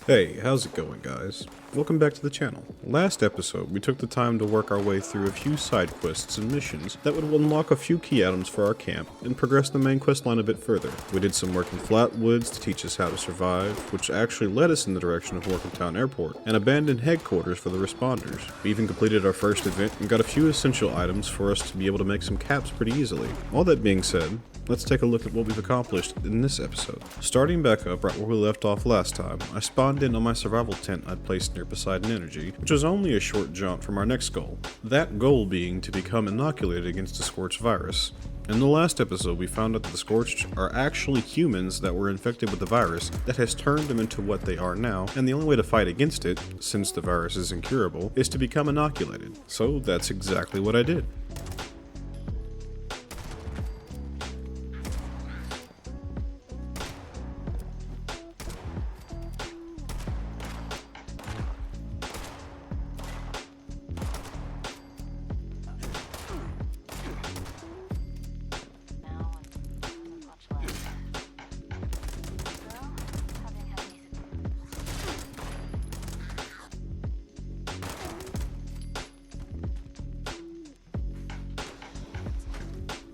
Hey, how's it going, guys? Welcome back to the channel. Last episode, we took the time to work our way through a few side quests and missions that would unlock a few key items for our camp and progress the main quest line a bit further. We did some work in Flatwoods to teach us how to survive, which actually led us in the direction of Morgantown Airport, and abandoned headquarters for the responders. We even completed our first event and got a few essential items for us to be able to make some caps pretty easily. All that being said, let's take a look at what we've accomplished in this episode. Starting back up right where we left off last time, I spawned in on my survival tent I'd placed near Poseidon Energy, which was only a short jaunt from our next goal. That goal being to become inoculated against the Scorched virus. In the last episode, we found out that the Scorched are actually humans that were infected with the virus that has turned them into what they are now, and the only way to fight against it, since the virus is incurable, is to become inoculated. So that's exactly what I did.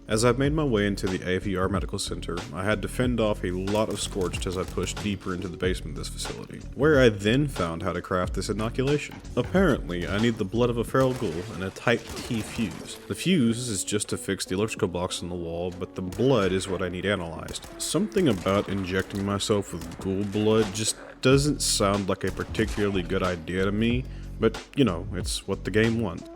As I made my way into the AVR Medical Center, I had to fend off a lot of Scorched as I pushed deeper into the basement of this facility, where I then found how to craft this inoculation. Apparently, I need the blood of a feral ghoul and a Type T fuse. The fuse is just to fix the electrical box on the wall, but the blood is what I need analyzed. Something about injecting myself with ghoul blood just doesn't sound like a particularly good idea to me, but you know, it's what the game wants.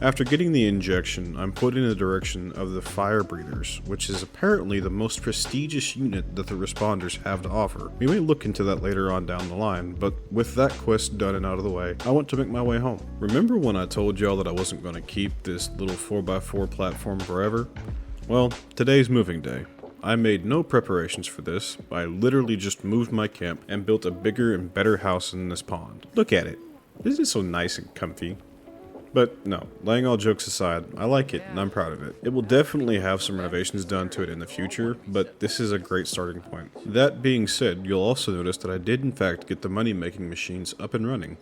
After getting the injection, I'm put in the direction of the Fire Breathers, which is apparently the most prestigious unit that the responders have to offer. We may look into that later on down the line, but with that quest done and out of the way, I want to make my way home. Remember when I told y'all that I wasn't going to keep this little 4x4 platform forever? Well, today's moving day. I made no preparations for this. I literally just moved my camp and built a bigger and better house in this pond. Look at it. Isn't it so nice and comfy? But no, laying all jokes aside, I like it and I'm proud of it. It will definitely have some renovations done to it in the future, but this is a great starting point. That being said, you'll also notice that I did in fact get the money-making machines up and running.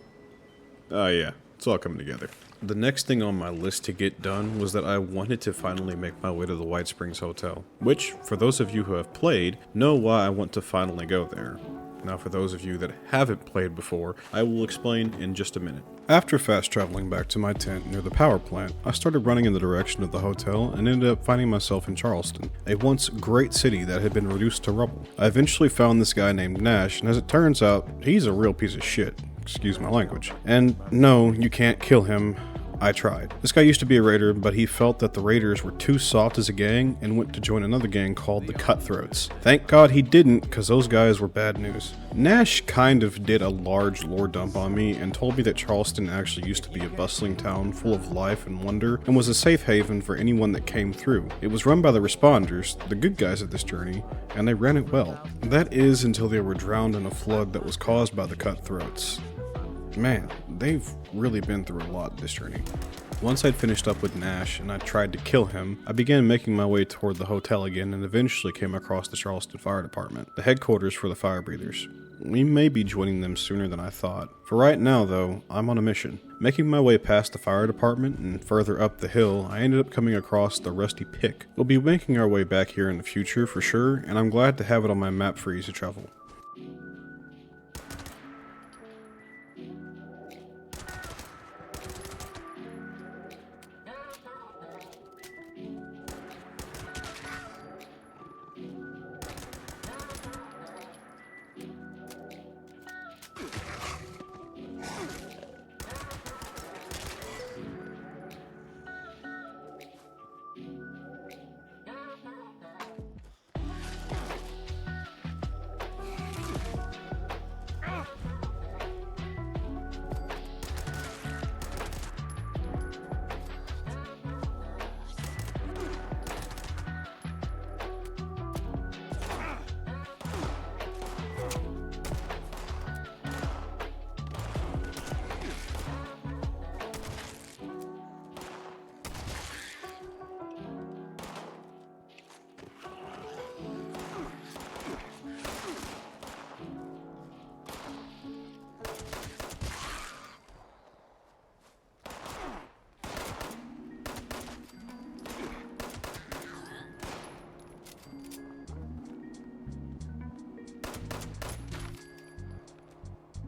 Yeah, it's all coming together. The next thing on my list to get done was that I wanted to finally make my way to the White Springs Hotel, which, for those of you who have played, know why I want to finally go there. Now for those of you that haven't played before, I will explain in just a minute. After fast traveling back to my tent near the power plant, I started running in the direction of the hotel and ended up finding myself in Charleston, a once great city that had been reduced to rubble. I eventually found this guy named Nash, and as it turns out, he's a real piece of shit. Excuse my language. And no, you can't kill him. I tried. This guy used to be a raider, but he felt that the raiders were too soft as a gang and went to join another gang called the Cutthroats. Thank God he didn't, because those guys were bad news. Nash kind of did a large lore dump on me and told me that Charleston actually used to be a bustling town full of life and wonder and was a safe haven for anyone that came through. It was run by the responders, the good guys of this journey, and they ran it well. That is until they were drowned in a flood that was caused by the Cutthroats. Man, they've really been through a lot this journey. Once I'd finished up with Nash and I tried to kill him, I began making my way toward the hotel again and eventually came across the Charleston Fire Department, the headquarters for the Fire Breathers. We may be joining them sooner than I thought. For right now though, I'm on a mission. Making my way past the fire department and further up the hill, I ended up coming across the Rusty Pick. We'll be making our way back here in the future for sure, and I'm glad to have it on my map for easy travel.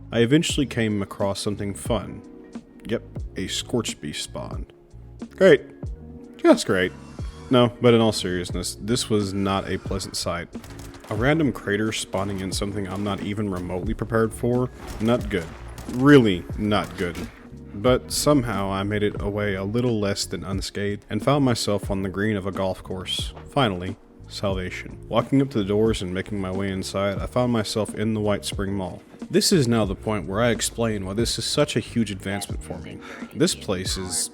I eventually came across something fun. Yep, a Scorch Beast spawned. Great. Just great. No, but in all seriousness, this was not a pleasant sight. A random crater spawning in something I'm not even remotely prepared for? Not good. Really not good. But somehow I made it away a little less than unscathed and found myself on the green of a golf course. Finally, salvation. Walking up to the doors and making my way inside, I found myself in the White Spring Mall. This is now the point where I explain why this is such a huge advancement for me. This place is,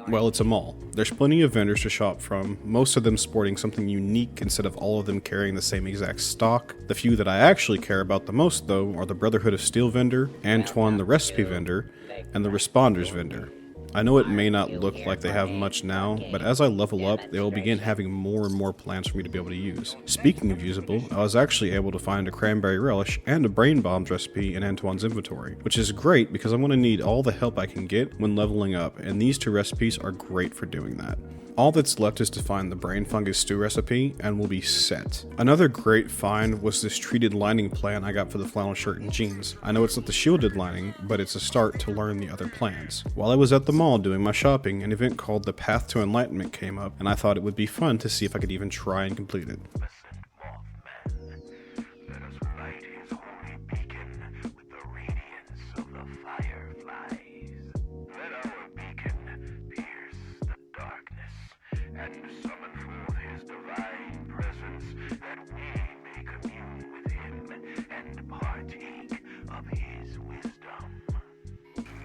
well, it's a mall. There's plenty of vendors to shop from, most of them sporting something unique instead of all of them carrying the same exact stock. The few that I actually care about the most, though, are the Brotherhood of Steel vendor, Antoine the Recipe vendor, and the Responders vendor. I know it may not look like they have much now, but as I level up, they will begin having more and more plans for me to be able to use. Speaking of usable, I was actually able to find a cranberry relish and a brain bombs recipe in Antoine's inventory, which is great because I'm going to need all the help I can get when leveling up, and these two recipes are great for doing that. All that's left is to find the brain fungus stew recipe, and we'll be set. Another great find was this treated lining plant I got for the flannel shirt and jeans. I know it's not the shielded lining, but it's a start to learn the other plans. While I was at the mall doing my shopping, an event called the Path to Enlightenment came up, and I thought it would be fun to see if I could even try and complete it.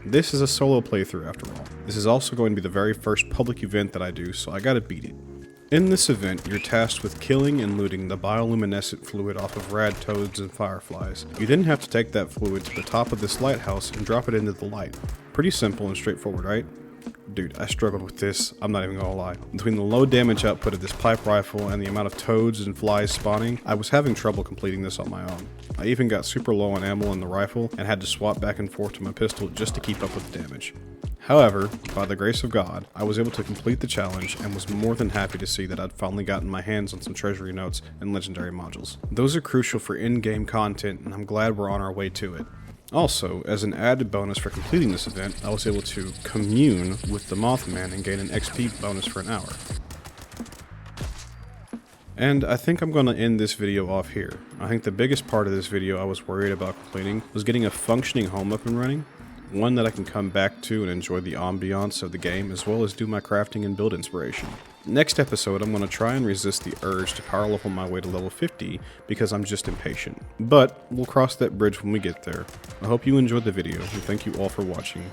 This is a solo playthrough after all. This is also going to be the very first public event that I do, so I gotta beat it. In this event, you're tasked with killing and looting the bioluminescent fluid off of rad toads and fireflies. You then have to take that fluid to the top of this lighthouse and drop it into the light. Pretty simple and straightforward, right? Dude, I struggled with this, I'm not even gonna lie. Between the low damage output of this pipe rifle and the amount of toads and flies spawning, I was having trouble completing this on my own. I even got super low on ammo in the rifle and had to swap back and forth to my pistol just to keep up with the damage. However, by the grace of God, I was able to complete the challenge and was more than happy to see that I'd finally gotten my hands on some treasury notes and legendary modules. Those are crucial for in-game content, and I'm glad we're on our way to it. Also, as an added bonus for completing this event, I was able to commune with the Mothman and gain an XP bonus for an hour. And I think I'm going to end this video off here. I think the biggest part of this video I was worried about completing was getting a functioning home up and running, one that I can come back to and enjoy the ambiance of the game, as well as do my crafting and build inspiration. Next episode, I'm going to try and resist the urge to power level my way to level 50 because I'm just impatient. But we'll cross that bridge when we get there. I hope you enjoyed the video, and thank you all for watching.